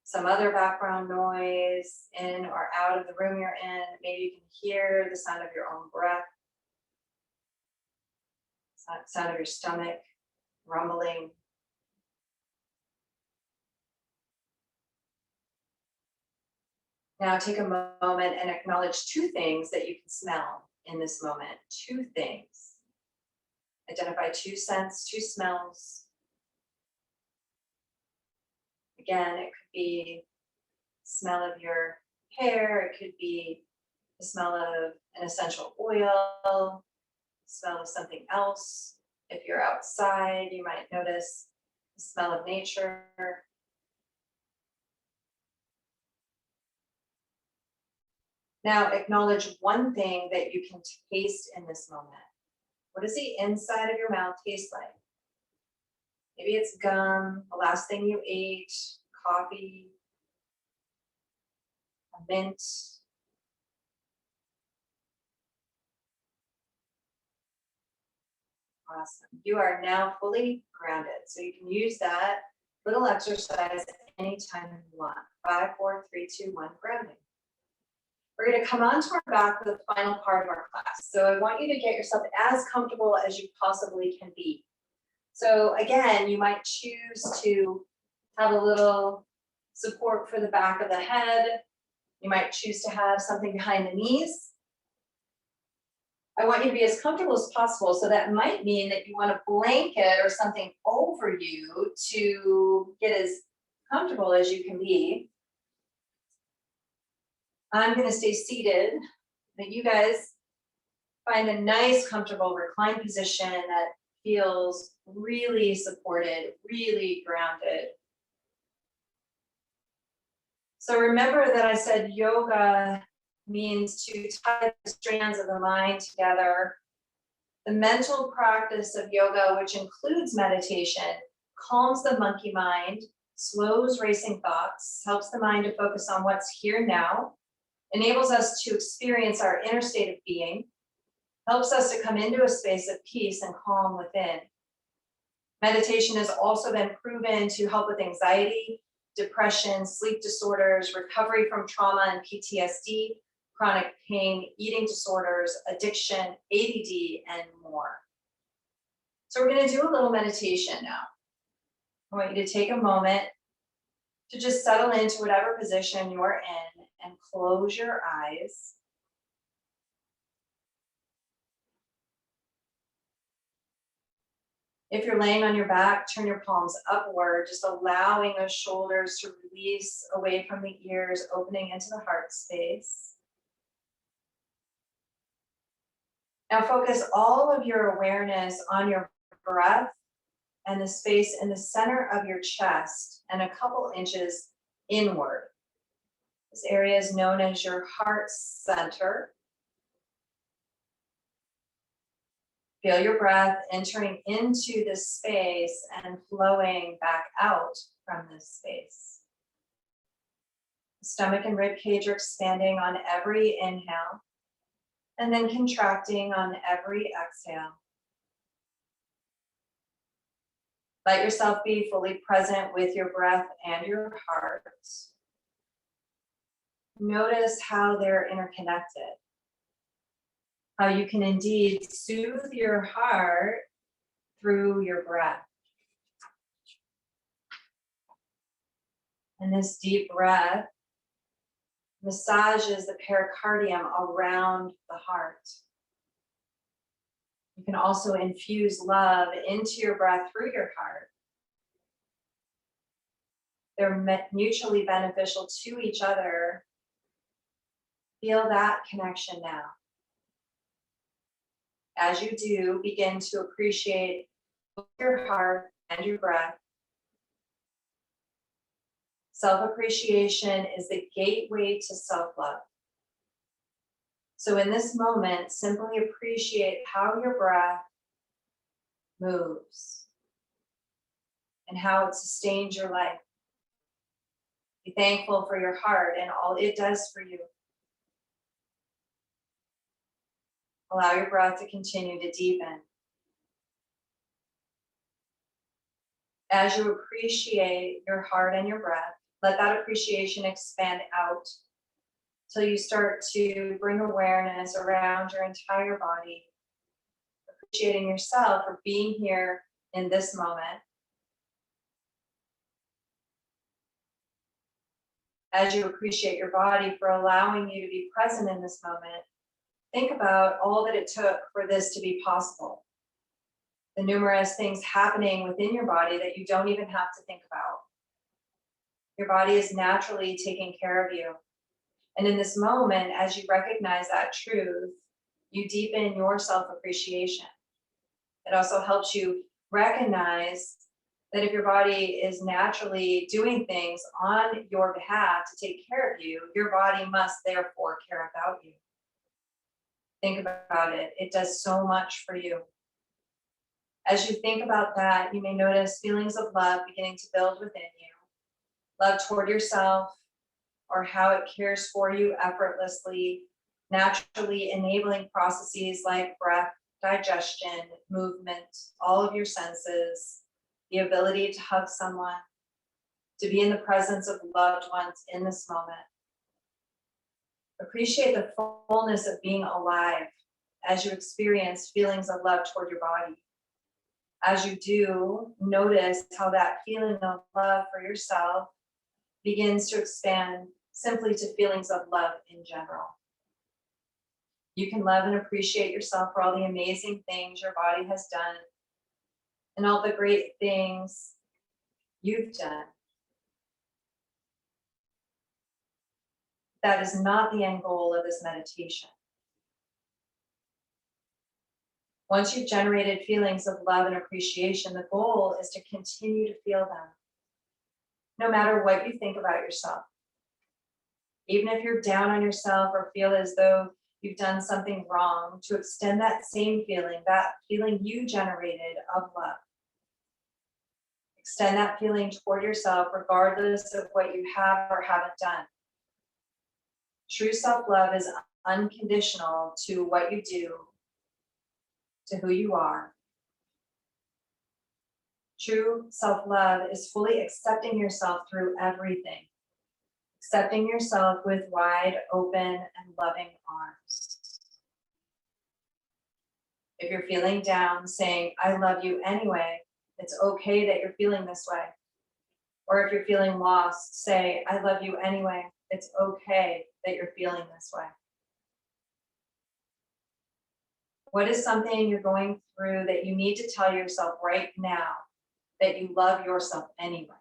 some other background noise in or out of the room you're in. Maybe you can hear the sound of your own breath. Sound of your stomach rumbling. Now take a moment and acknowledge 2 things that you can smell in this moment. 2 things. Identify 2 scents, 2 smells. Again, it could be the smell of your hair. It could be the smell of an essential oil, smell of something else. If you're outside, you might notice the smell of nature. Now acknowledge 1 thing that you can taste in this moment. What does the inside of your mouth taste like? Maybe it's gum, the last thing you ate, coffee, a mint. Awesome. You are now fully grounded. So you can use that little exercise anytime you want. 5, 4, 3, 2, 1, grounding. We're going to come onto our back for the final part of our class. So I want you to get yourself as comfortable as you possibly can be. So again, you might choose to have a little support for the back of the head. You might choose to have something behind the knees. I want you to be as comfortable as possible. So that might mean that you want a blanket or something over you to get as comfortable as you can be. I'm going to stay seated, but you guys find a nice, comfortable reclined position that feels really supported, really grounded. So remember that I said yoga means to tie the strands of the mind together. The mental practice of yoga, which includes meditation, calms the monkey mind, slows racing thoughts, helps the mind to focus on what's here now, enables us to experience our inner state of being, helps us to come into a space of peace and calm within. Meditation has also been proven to help with anxiety, depression, sleep disorders, recovery from trauma and PTSD, chronic pain, eating disorders, addiction, ADD, and more. So we're going to do a little meditation now. I want you to take a moment to just settle into whatever position you're in and close your eyes. If you're laying on your back, turn your palms upward, just allowing those shoulders to release away from the ears, opening into the heart space. Now focus all of your awareness on your breath and the space in the center of your chest and a couple inches inward. This area is known as your heart center. Feel your breath entering into this space and flowing back out from this space. The stomach and rib cage are expanding on every inhale and then contracting on every exhale. Let yourself be fully present with your breath and your heart. Notice how they're interconnected. How you can indeed soothe your heart through your breath. And this deep breath massages the pericardium around the heart. You can also infuse love into your breath through your heart. They're mutually beneficial to each other. Feel that connection now. As you do, begin to appreciate your heart and your breath. Self-appreciation is the gateway to self-love. So in this moment, simply appreciate how your breath moves and how it sustains your life. Be thankful for your heart and all it does for you. Allow your breath to continue to deepen. As you appreciate your heart and your breath, let that appreciation expand out till you start to bring awareness around your entire body, appreciating yourself for being here in this moment. As you appreciate your body for allowing you to be present in this moment, think about all that it took for this to be possible. The numerous things happening within your body that you don't even have to think about. Your body is naturally taking care of you. And in this moment, as you recognize that truth, you deepen your self-appreciation. It also helps you recognize that if your body is naturally doing things on your behalf to take care of you, your body must therefore care about you. Think about it. It does so much for you. As you think about that, you may notice feelings of love beginning to build within you. Love toward yourself, or how it cares for you effortlessly, naturally enabling processes like breath, digestion, movement, all of your senses, the ability to hug someone, to be in the presence of loved ones in this moment. Appreciate the fullness of being alive as you experience feelings of love toward your body. As you do, notice how that feeling of love for yourself begins to expand simply to feelings of love in general. You can love and appreciate yourself for all the amazing things your body has done and all the great things you've done. That is not the end goal of this meditation. Once you've generated feelings of love and appreciation, the goal is to continue to feel them, no matter what you think about yourself. Even if you're down on yourself or feel as though you've done something wrong, to extend that same feeling, that feeling you generated of love. Extend that feeling toward yourself regardless of what you have or haven't done. True self-love is unconditional to what you do, to who you are. True self-love is fully accepting yourself through everything, accepting yourself with wide open and loving arms. If you're feeling down, saying, I love you anyway, it's okay that you're feeling this way. Or if you're feeling lost, say, I love you anyway, it's okay that you're feeling this way. What is something you're going through that you need to tell yourself right now that you love yourself anyway?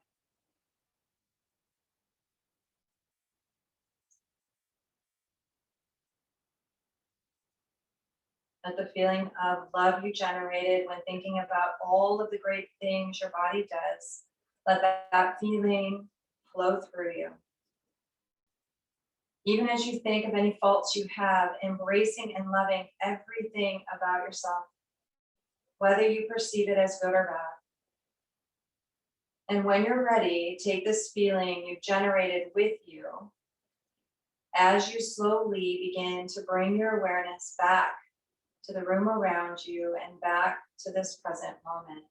Let the feeling of love you generated when thinking about all of the great things your body does, let that feeling flow through you. Even as you think of any faults you have, embracing and loving everything about yourself, whether you perceive it as good or bad. And when you're ready, take this feeling you've generated with you as you slowly begin to bring your awareness back to the room around you and back to this present moment.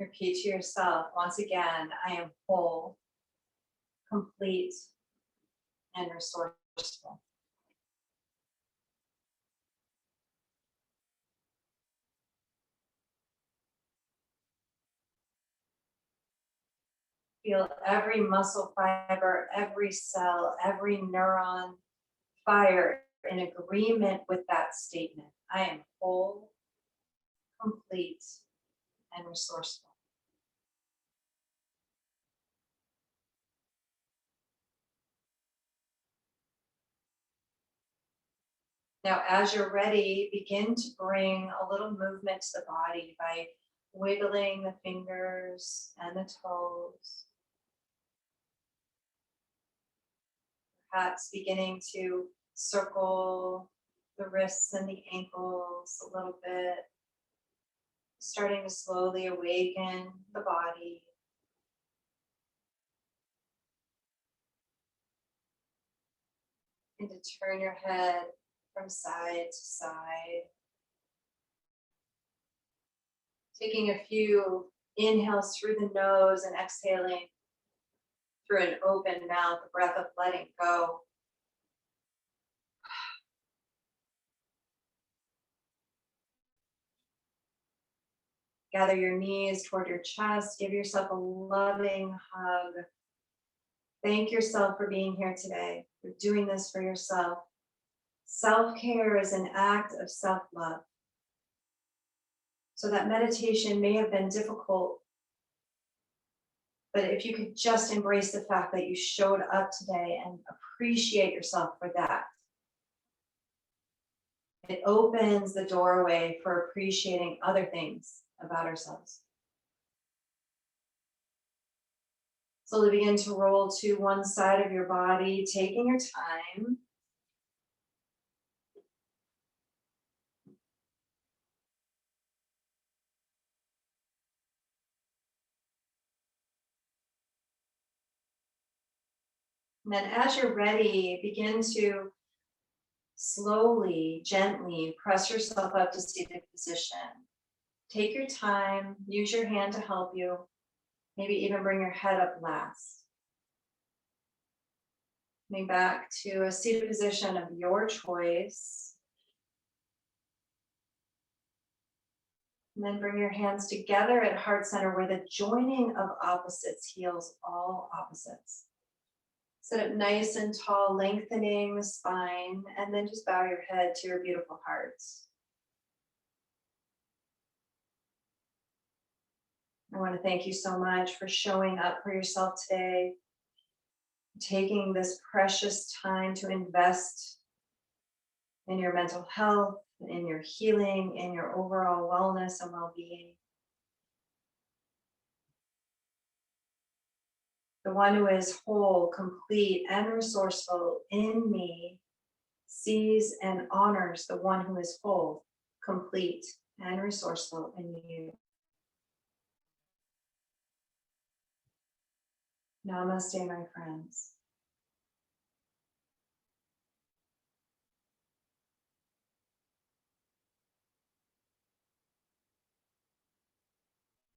Repeat to yourself once again, I am whole, complete, and resourceful. Feel every muscle fiber, every cell, every neuron fire in agreement with that statement. I am whole, complete, and resourceful. Now, as you're ready, begin to bring a little movement to the body by wiggling the fingers and the toes. Perhaps beginning to circle the wrists and the ankles a little bit, starting to slowly awaken the body. And to turn your head from side to side. Taking a few inhales through the nose and exhaling through an open mouth, a breath of letting go. Gather your knees toward your chest. Give yourself a loving hug. Thank yourself for being here today, for doing this for yourself. Self-care is an act of self-love. So that meditation may have been difficult, but if you could just embrace the fact that you showed up today and appreciate yourself for that, it opens the doorway for appreciating other things about ourselves. Slowly begin to roll to one side of your body, taking your time. And then as you're ready, begin to slowly, gently press yourself up to seated position. Take your time, use your hand to help you. Maybe even bring your head up last. Coming back to a seated position of your choice. And then bring your hands together at heart center where the joining of opposites heals all opposites. Sit up nice and tall, lengthening the spine, and then just bow your head to your beautiful heart. I want to thank you so much for showing up for yourself today, taking this precious time to invest in your mental health, in your healing, in your overall wellness and well-being. The one who is whole, complete, and resourceful in me sees and honors the one who is whole, complete, and resourceful in you. Namaste, my friends.